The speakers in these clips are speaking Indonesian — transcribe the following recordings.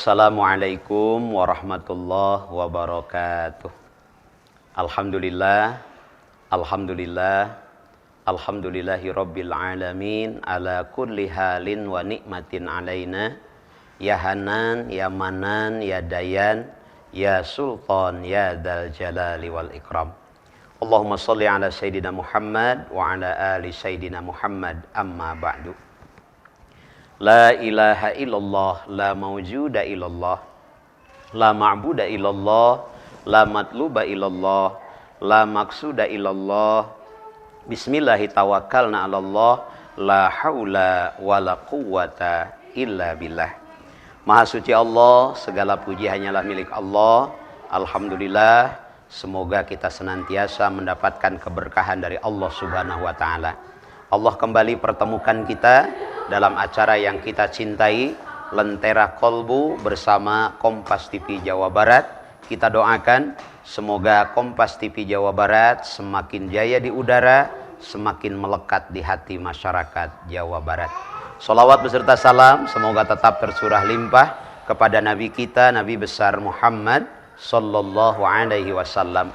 Assalamualaikum warahmatullahi wabarakatuh. Alhamdulillah, alhamdulillah, alhamdulillahi rabbil alamin ala kulli halin wa nikmatin alaina. Ya Hanan, ya Manan, ya Dayan, ya Sultan, ya Dzal Jalali wal Ikram. Allahumma shalli ala Sayyidina Muhammad wa ala ali Sayyidina Muhammad, amma ba'du. La ilaha illallah, la mawjuda illallah, la ma'buda illallah, la matluba illallah, la maksuda illallah. Bismillahi tawakkalna ala Allah, la haula wa la quwwata illa billah. Maha suci Allah, segala puji hanyalah milik Allah. Alhamdulillah, semoga kita senantiasa mendapatkan keberkahan dari Allah Subhanahu wa taala. Allah kembali pertemukan kita dalam acara yang kita cintai, Lentera Kolbu bersama Kompas TV Jawa Barat. Kita doakan semoga Kompas TV Jawa Barat semakin jaya di udara, semakin melekat di hati masyarakat Jawa Barat. Sholawat beserta salam semoga tetap tercurah limpah kepada Nabi kita, Nabi besar Muhammad Sallallahu Alaihi Wasallam,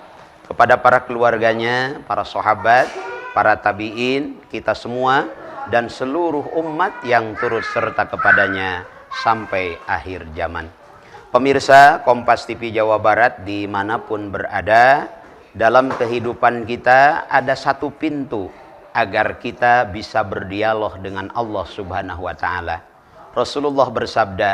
kepada para keluarganya, para sahabat, para tabi'in, kita semua, dan seluruh umat yang turut serta kepadanya sampai akhir zaman. Pemirsa Kompas TV Jawa Barat dimanapun berada, dalam kehidupan kita ada satu pintu agar kita bisa berdialog dengan Allah Subhanahu wa taala. Rasulullah bersabda,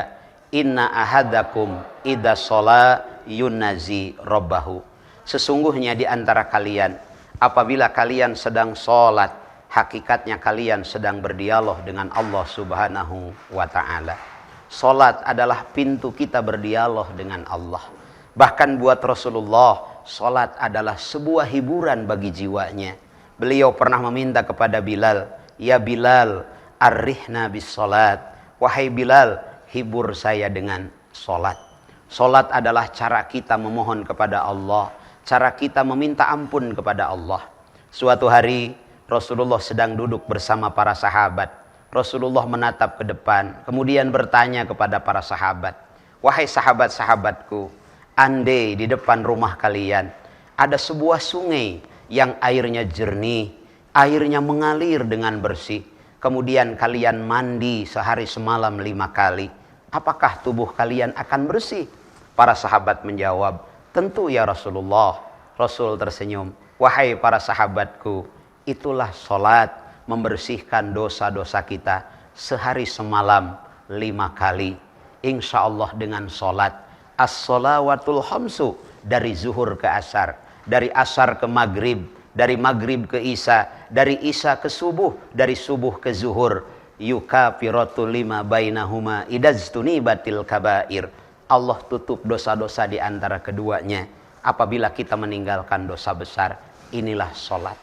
"Inna ahadakum idza shola yunazi rabbahu." Sesungguhnya di antara kalian, apabila kalian sedang sholat, hakikatnya kalian sedang berdialog dengan Allah Subhanahu wa ta'ala. Sholat adalah pintu kita berdialog dengan Allah. Bahkan buat Rasulullah, sholat adalah sebuah hiburan bagi jiwanya. Beliau pernah meminta kepada Bilal, "Ya Bilal, arrihna bis sholat." Wahai Bilal, hibur saya dengan sholat. Sholat adalah cara kita memohon kepada Allah, cara kita meminta ampun kepada Allah. Suatu hari Rasulullah sedang duduk bersama para sahabat. Rasulullah menatap ke depan, kemudian bertanya kepada para sahabat, "Wahai sahabat-sahabatku, andai di depan rumah kalian ada sebuah sungai yang airnya jernih, airnya mengalir dengan bersih, kemudian kalian mandi sehari semalam 5 kali, apakah tubuh kalian akan bersih?" Para sahabat menjawab, "Tentu ya Rasulullah." Rasul tersenyum, "Wahai para sahabatku, itulah sholat, membersihkan dosa-dosa kita sehari semalam 5 kali. Insya Allah dengan sholat, as-sholawatul khamsu, dari zuhur ke asar, dari asar ke maghrib, dari maghrib ke isya, dari isya ke subuh, dari subuh ke zuhur, yukafiratu lima bainahuma idaztunibatil kabair." Allah tutup dosa-dosa di antara keduanya apabila kita meninggalkan dosa besar. Inilah sholat.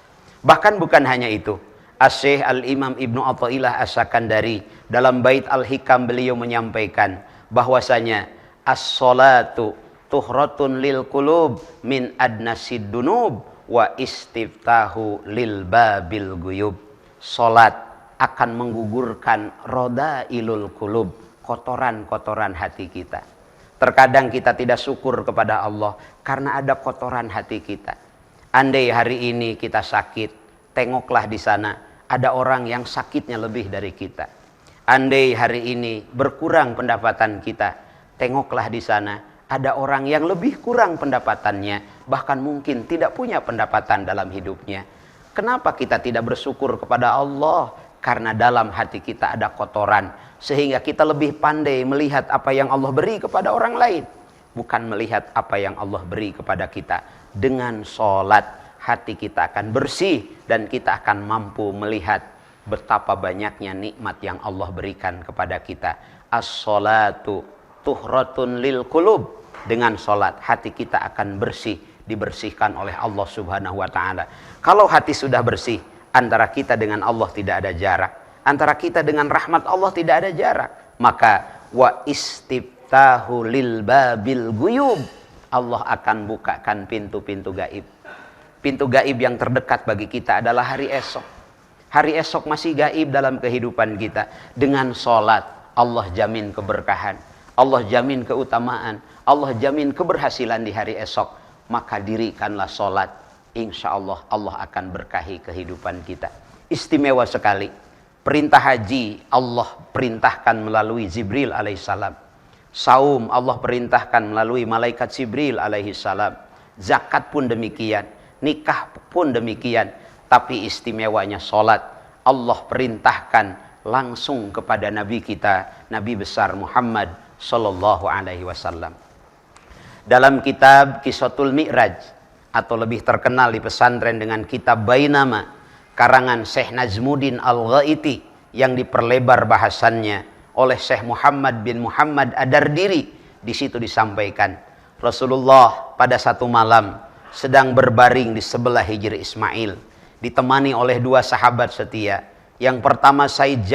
Bahkan bukan hanya itu, Asy-Syaikh Al-Imam Ibnu Athaillah As-Sakandari dalam Bait Al-Hikam beliau menyampaikan bahwasanya as-sholatu tuhratun lil qulub min adnasid dunub wa istiftahu lil babil guyub. Salat akan menggugurkan rodailul qulub, kotoran-kotoran hati kita. Terkadang kita tidak syukur kepada Allah karena ada kotoran hati kita. Andai hari ini kita sakit, tengoklah di sana ada orang yang sakitnya lebih dari kita. Andai hari ini berkurang pendapatan kita, tengoklah di sana ada orang yang lebih kurang pendapatannya, bahkan mungkin tidak punya pendapatan dalam hidupnya. Kenapa kita tidak bersyukur kepada Allah? Karena dalam hati kita ada kotoran, sehingga kita lebih pandai melihat apa yang Allah beri kepada orang lain, bukan melihat apa yang Allah beri kepada kita. Dengan sholat, hati kita akan bersih dan kita akan mampu melihat betapa banyaknya nikmat yang Allah berikan kepada kita. As-sholatu tuhratun lil qulub. Dengan sholat, hati kita akan bersih, dibersihkan oleh Allah Subhanahu wa ta'ala. Kalau hati sudah bersih, antara kita dengan Allah tidak ada jarak, antara kita dengan rahmat Allah tidak ada jarak. Maka wa istiftahu lil babil guyub, Allah akan bukakan pintu-pintu gaib. Pintu gaib yang terdekat bagi kita adalah hari esok. Hari esok masih gaib dalam kehidupan kita. Dengan sholat, Allah jamin keberkahan. Allah jamin keutamaan, Allah jamin keberhasilan di hari esok, maka dirikanlah sholat. Insya Allah Allah akan berkahi kehidupan kita. Istimewa sekali. Perintah haji Allah perintahkan melalui Jibril alaihissalam. Saum Allah perintahkan melalui malaikat Jibril alaihissalam. Zakat pun demikian, nikah pun demikian. Tapi istimewanya sholat Allah perintahkan langsung kepada Nabi kita, Nabi besar Muhammad sallallahu alaihi wasallam. Dalam kitab Qissatul Mi'raj, atau lebih terkenal di pesantren dengan kitab Bainama, karangan Syekh Najmuddin Al-Ghaiti yang diperlebar bahasannya oleh Syekh Muhammad bin Muhammad Ad-Dardiri, di situ disampaikan Rasulullah pada satu malam sedang berbaring di sebelah hijri Ismail, ditemani oleh dua sahabat setia. Yang pertama Said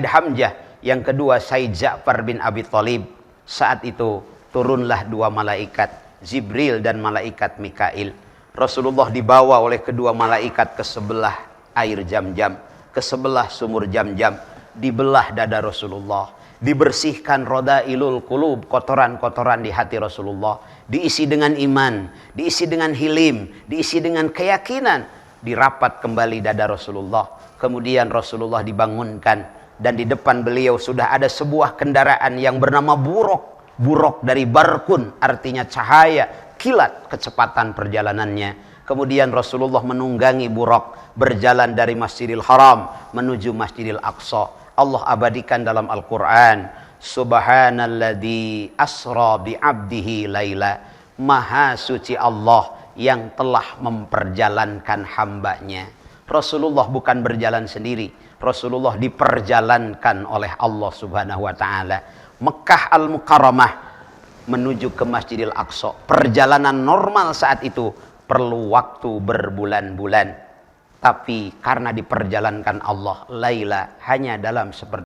Hamzah, yang kedua Said Ja'far bin Abi Thalib. Saat itu turunlah dua malaikat, Jibril dan malaikat Mikail. Rasulullah dibawa oleh kedua malaikat ke sebelah air Jam-Jam, ke sebelah sumur Jam-Jam. Dibelah dada Rasulullah, dibersihkan rodailul qulub, kotoran-kotoran di hati Rasulullah, diisi dengan iman, diisi dengan hilim, diisi dengan keyakinan. Dirapat kembali dada Rasulullah. Kemudian Rasulullah dibangunkan, dan di depan beliau sudah ada sebuah kendaraan yang bernama buruk. Buruk dari barkun, artinya cahaya, kilat kecepatan perjalanannya. Kemudian Rasulullah menunggangi buruk, berjalan dari Masjidil Haram menuju Masjidil Aqsa. Allah abadikan dalam Al-Quran, Subhanalladzi asra bi'abdihi laila. Maha suci Allah yang telah memperjalankan hambanya. Rasulullah bukan berjalan sendiri, Rasulullah diperjalankan oleh Allah subhanahu wa ta'ala. Mekah Al-Mukarramah menuju ke Masjidil Aqsa. Perjalanan normal saat itu perlu waktu berbulan-bulan. Tapi karena diperjalankan Allah, laila, hanya dalam seperti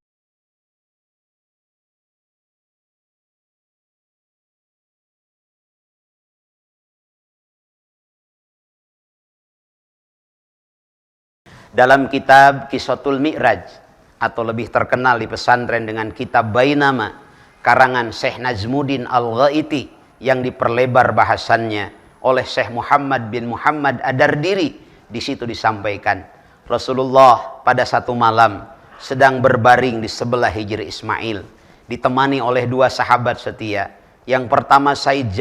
dalam kitab Qissatul Mi'raj, atau lebih terkenal di pesantren dengan kitab Bainama, karangan Syekh Najmuddin Al-Ghaiti yang diperlebar bahasannya oleh Syekh Muhammad bin Muhammad Ad-Dardiri, di situ disampaikan Rasulullah pada satu malam sedang berbaring di sebelah hijri Ismail, ditemani oleh dua sahabat setia. Yang pertama Said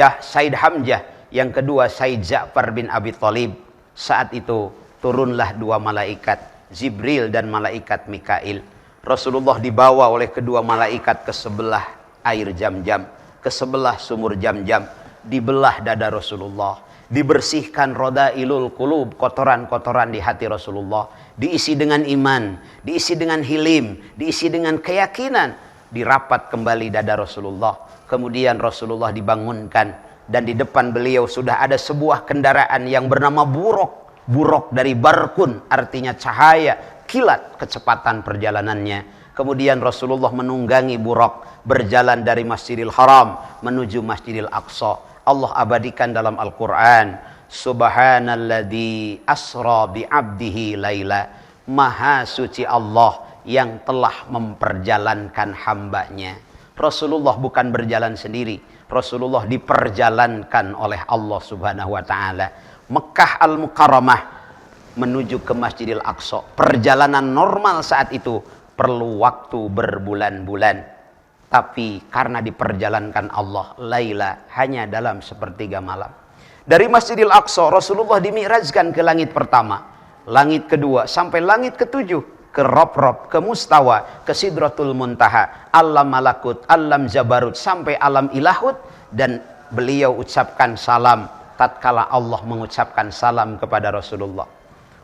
Hamzah, yang kedua Said Ja'far bin Abi Thalib. Saat itu turunlah dua malaikat, Jibril dan malaikat Mikail. Rasulullah dibawa oleh kedua malaikat ke sebelah air Jam-Jam, ke sebelah sumur Jam-Jam. Dibelah dada Rasulullah, dibersihkan rodailul qulub, kotoran-kotoran di hati Rasulullah, diisi dengan iman, diisi dengan hilim, diisi dengan keyakinan. Dirapat kembali dada Rasulullah. Kemudian Rasulullah dibangunkan, dan di depan beliau sudah ada sebuah kendaraan yang bernama buruk. Buruk dari barkun, artinya cahaya, kilat kecepatan perjalanannya. Kemudian Rasulullah menunggangi buruk, berjalan dari Masjidil Haram menuju Masjidil Aqsa. Allah abadikan dalam Al-Quran, Subhanalladzi asra bi'abdihi laila. Maha suci Allah yang telah memperjalankan hambanya. Rasulullah bukan berjalan sendiri, Rasulullah diperjalankan oleh Allah subhanahu wa ta'ala. Mekah Al-Mukarramah menuju ke Masjidil Aqsa. Perjalanan normal saat itu perlu waktu berbulan-bulan. Tapi karena diperjalankan Allah, laila, hanya dalam sepertiga malam. Dari Masjidil Aqsa Rasulullah dimi'rajkan ke langit pertama, langit kedua, sampai langit ketujuh, ke Rob-Rob, ke Mustawa, ke Sidratul Muntaha, alam malakut, alam jabarut, sampai alam ilahut. Dan beliau ucapkan salam tatkala Allah mengucapkan salam kepada Rasulullah.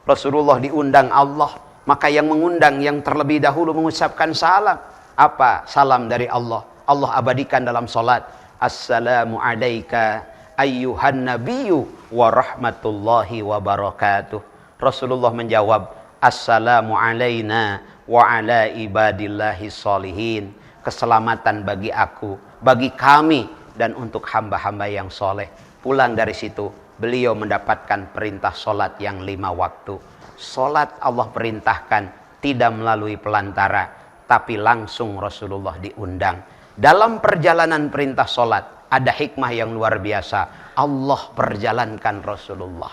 Rasulullah diundang Allah, maka yang mengundang yang terlebih dahulu mengucapkan salam. Apa salam dari Allah? Allah abadikan dalam salat, Assalamu alayka ayyuhan nabiyyu wa rahmatullahi wa barakatuh. Rasulullah menjawab, Assalamu alayna wa ala ibadillahi sholihin. Keselamatan bagi aku, bagi kami, dan untuk hamba-hamba yang soleh. Pulang dari situ, beliau mendapatkan perintah solat yang 5 waktu. Solat Allah perintahkan tidak melalui pelantara, tapi langsung Rasulullah diundang. Dalam perjalanan perintah sholat, ada hikmah yang luar biasa. Allah perjalankan Rasulullah.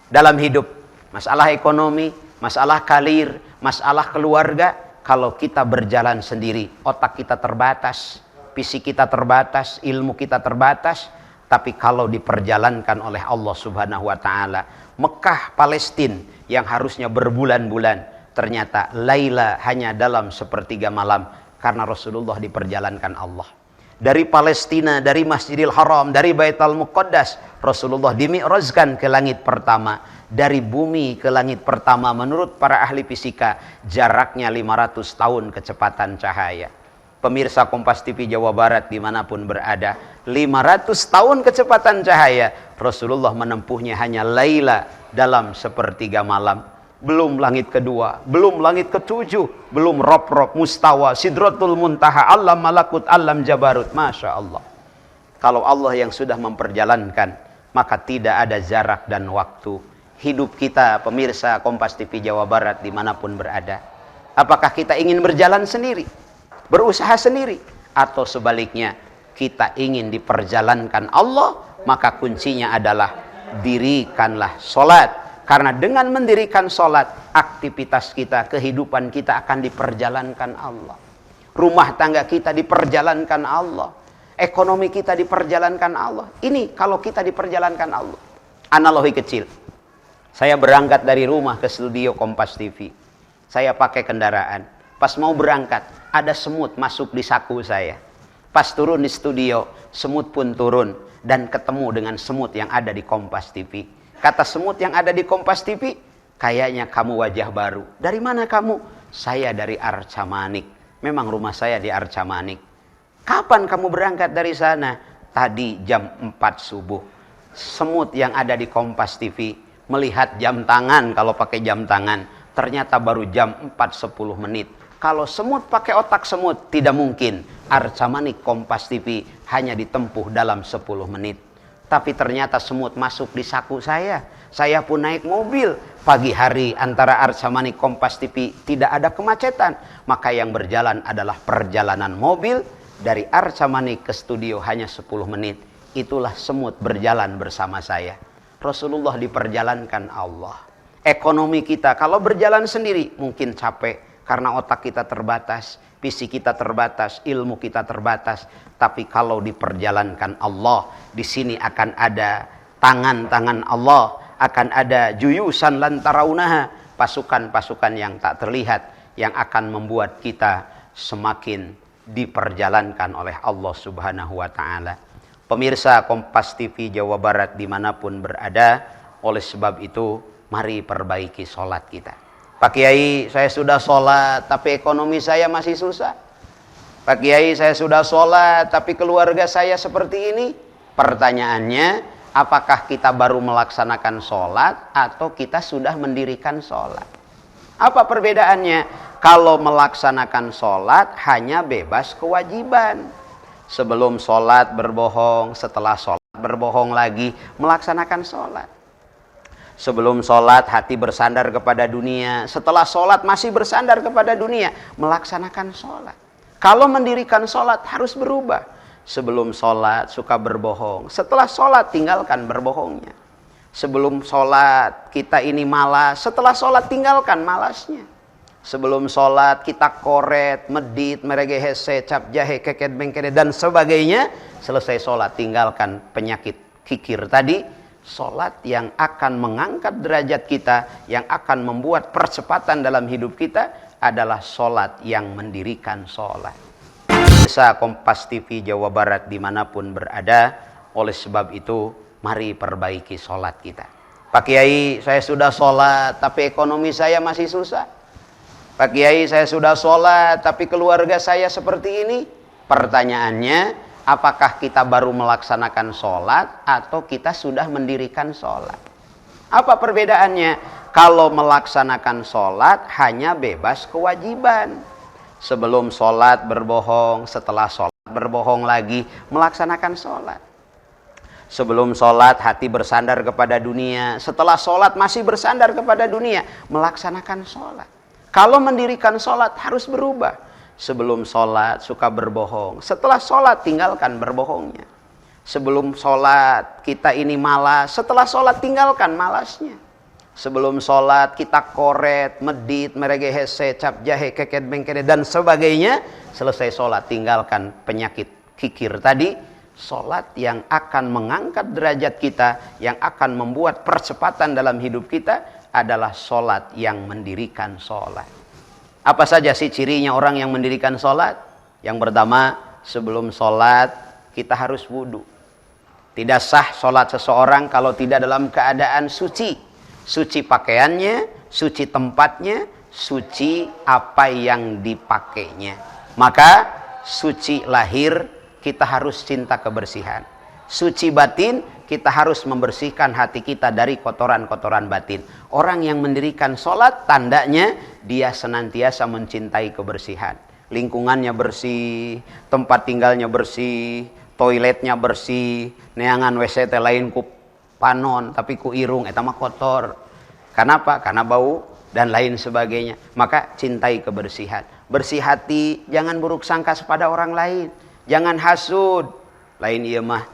Dalam hidup, masalah ekonomi, masalah karir, masalah keluarga, kalau kita berjalan sendiri, otak kita terbatas, fisik kita terbatas, ilmu kita terbatas. Tapi kalau diperjalankan oleh Allah Subhanahu wa Ta'ala, Mekah, Palestina yang harusnya berbulan-bulan, ternyata Laila hanya dalam sepertiga malam, karena Rasulullah diperjalankan Allah. Dari Palestina, dari Masjidil Haram, dari Baitul Muqaddas, Rasulullah dimi'rajkan ke langit pertama. Dari bumi ke langit pertama, menurut para ahli fisika, jaraknya 500 tahun kecepatan cahaya. Pemirsa Kompas TV Jawa Barat dimanapun berada, 500 tahun kecepatan cahaya, Rasulullah menempuhnya hanya Laila dalam sepertiga malam. Belum langit kedua, belum langit ketujuh, belum rob-rob, mustawa, sidratul muntaha, alam malakut, alam jabarut. Masya Allah. Kalau Allah yang sudah memperjalankan, maka tidak ada jarak dan waktu. Hidup kita, pemirsa Kompas TV Jawa Barat dimanapun berada, apakah kita ingin berjalan sendiri, berusaha sendiri, atau sebaliknya kita ingin diperjalankan Allah? Maka kuncinya adalah dirikanlah sholat. Karena dengan mendirikan sholat, aktivitas kita, kehidupan kita akan diperjalankan Allah. Rumah tangga kita diperjalankan Allah. Ekonomi kita diperjalankan Allah. Ini kalau kita diperjalankan Allah. Analogi kecil. Saya berangkat dari rumah ke studio Kompas TV. Saya pakai kendaraan. Pas mau berangkat, ada semut masuk di saku saya. Pas turun di studio, semut pun turun. Dan ketemu dengan semut yang ada di Kompas TV. Kata semut yang ada di Kompas TV, kayaknya kamu wajah baru. Dari mana kamu? Saya dari Arca Manik. Memang rumah saya di Arca Manik. Kapan kamu berangkat dari sana? Tadi jam 4 subuh. Semut yang ada di Kompas TV melihat jam tangan, kalau pakai jam tangan, ternyata baru jam 4:10 menit. Kalau semut pakai otak semut, tidak mungkin. Arca Manik Kompas TV hanya ditempuh dalam 10 menit. Tapi ternyata semut masuk di saku saya. Saya pun naik mobil. Pagi hari antara Arca Manik Kompas TV tidak ada kemacetan. Maka yang berjalan adalah perjalanan mobil. Dari Arca Manik ke studio hanya 10 menit. Itulah semut berjalan bersama saya. Rasulullah diperjalankan Allah. Ekonomi kita kalau berjalan sendiri mungkin capek. Karena otak kita terbatas. Fisik kita terbatas, ilmu kita terbatas. Tapi kalau diperjalankan Allah, di sini akan ada tangan-tangan Allah, akan ada juyusan lantaraunaha, pasukan-pasukan yang tak terlihat, yang akan membuat kita semakin diperjalankan oleh Allah Subhanahu wa Ta'ala. Pemirsa Kompas TV Jawa Barat dimanapun berada, oleh sebab itu mari perbaiki sholat kita. Pak Kiai, saya sudah sholat, tapi ekonomi saya masih susah. Pak Kiai, saya sudah sholat, tapi keluarga saya seperti ini. Pertanyaannya, apakah kita baru melaksanakan sholat, atau kita sudah mendirikan sholat? Apa perbedaannya? Kalau melaksanakan sholat, hanya bebas kewajiban. Sebelum sholat berbohong, setelah sholat berbohong lagi, melaksanakan sholat. Sebelum sholat hati bersandar kepada dunia. Setelah sholat masih bersandar kepada dunia. Melaksanakan sholat. Kalau mendirikan sholat harus berubah. Sebelum sholat suka berbohong. Setelah sholat tinggalkan berbohongnya. Sebelum sholat kita ini malas. Setelah sholat tinggalkan malasnya. Sebelum sholat kita koret, medit, meregehese, cap jahe, keket bengkede dan sebagainya. Selesai sholat tinggalkan penyakit kikir tadi. Sholat yang akan mengangkat derajat kita, yang akan membuat percepatan dalam hidup kita adalah sholat yang mendirikan sholat. Pemirsa Kompas TV Jawa Barat dimanapun berada, oleh sebab itu mari perbaiki sholat kita. Pak Kiai, saya sudah sholat tapi ekonomi saya masih susah. Pak Kiai, saya sudah sholat tapi keluarga saya seperti ini. Pertanyaannya, apakah kita baru melaksanakan sholat atau kita sudah mendirikan sholat? Apa perbedaannya? Kalau melaksanakan sholat hanya bebas kewajiban. Sebelum sholat berbohong, setelah sholat berbohong lagi, melaksanakan sholat. Sebelum sholat hati bersandar kepada dunia, setelah sholat masih bersandar kepada dunia, melaksanakan sholat. Kalau mendirikan sholat harus berubah. sebelum sholat suka berbohong. Setelah sholat tinggalkan berbohongnya. Sebelum sholat kita ini malas, setelah sholat tinggalkan malasnya. Sebelum sholat kita koret, medit, merege hese, cap jahe, keket bengkede, dan sebagainya. Selesai sholat tinggalkan penyakit kikir tadi. Sholat yang akan mengangkat derajat kita, yang akan membuat percepatan dalam hidup kita adalah sholat yang mendirikan sholat. Apa saja sih cirinya orang yang mendirikan sholat? Yang pertama, sebelum sholat kita harus wudhu. Tidak sah sholat seseorang kalau tidak dalam keadaan suci. Suci pakaiannya, suci tempatnya, suci apa yang dipakainya. Maka suci lahir kita harus cinta kebersihan. Suci batin kita harus membersihkan hati kita dari kotoran-kotoran batin. Orang yang mendirikan sholat tandanya dia senantiasa mencintai kebersihan. Lingkungannya bersih, tempat tinggalnya bersih, toiletnya bersih, neangan WC teh lain ku panon tapi ku irung eta mah kotor. Kenapa? Karena bau dan lain sebagainya. Maka cintai kebersihan. Bersih hati, jangan buruk sangka kepada orang lain. Jangan hasud. Lain ieu mah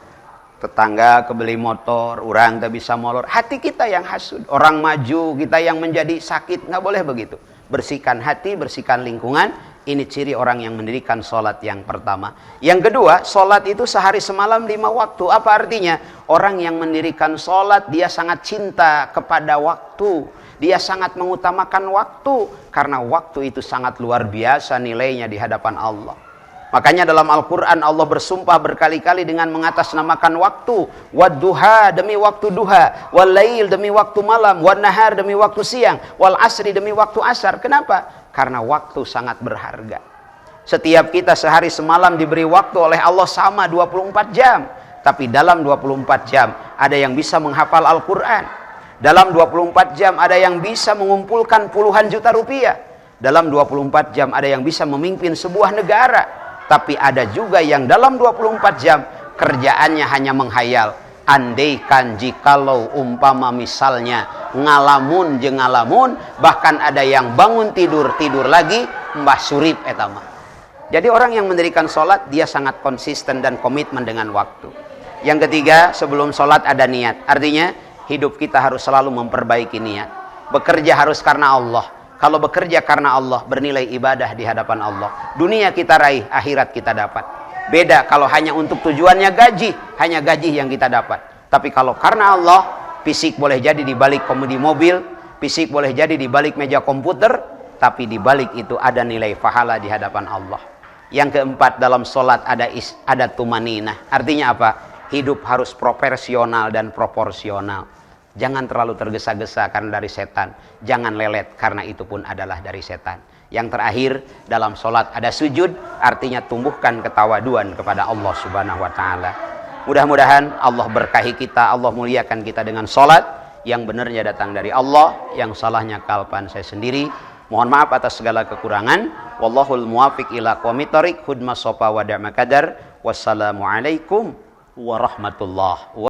tetangga kebeli motor, orang tak bisa molor. Hati kita yang hasud. Orang maju, kita yang menjadi sakit. Nggak boleh begitu. Bersihkan hati, bersihkan lingkungan. Ini ciri orang yang mendirikan sholat yang pertama. Yang kedua, sholat itu sehari semalam 5 waktu. Apa artinya? Orang yang mendirikan sholat, dia sangat cinta kepada waktu. Dia sangat mengutamakan waktu. Karena waktu itu sangat luar biasa nilainya di hadapan Allah. Makanya dalam Al-Quran Allah bersumpah berkali-kali dengan mengatasnamakan waktu. Wadduha demi waktu duha. Walail demi waktu malam. Wannahar demi waktu siang. Wal asri demi waktu asar. Kenapa? Karena waktu sangat berharga. Setiap kita sehari semalam diberi waktu oleh Allah sama 24 jam. Tapi dalam 24 jam ada yang bisa menghafal Al-Quran. Dalam 24 jam ada yang bisa mengumpulkan puluhan juta rupiah. Dalam 24 jam ada yang bisa memimpin sebuah negara. Tapi ada juga yang dalam 24 jam kerjaannya hanya menghayal. Andaikan jikalau umpama misalnya ngalamun jeung ngalamun, bahkan ada yang bangun tidur lagi mbah surip eta mah. Jadi orang yang mendirikan sholat dia sangat konsisten dan komitmen dengan waktu. Yang ketiga, sebelum sholat ada niat. Artinya hidup kita harus selalu memperbaiki niat. Bekerja harus karena Allah. Kalau bekerja karena Allah bernilai ibadah di hadapan Allah. Dunia kita raih, akhirat kita dapat. Beda kalau hanya untuk tujuannya gaji, hanya gaji yang kita dapat. Tapi kalau karena Allah, fisik boleh jadi di balik kemudi mobil, fisik boleh jadi di balik meja komputer, tapi di balik itu ada nilai pahala di hadapan Allah. Yang keempat, dalam sholat ada tumaninah. Artinya apa? Hidup harus proporsional dan proporsional. Jangan terlalu tergesa-gesa karena dari setan. Jangan lelet karena itu pun adalah dari setan. Yang terakhir, dalam sholat ada sujud, artinya tumbuhkan ketawaduan kepada Allah Subhanahu wa Ta'ala. Mudah-mudahan Allah berkahi kita, Allah muliakan kita dengan sholat yang benarnya datang dari Allah, yang salahnya kalpan saya sendiri. Mohon maaf atas segala kekurangan. Wallahul muwafiq ila aqwamit thoriq. Hudma sofa wa da'ma kadar. Wassalamualaikum warahmatullahi wabarakatuh.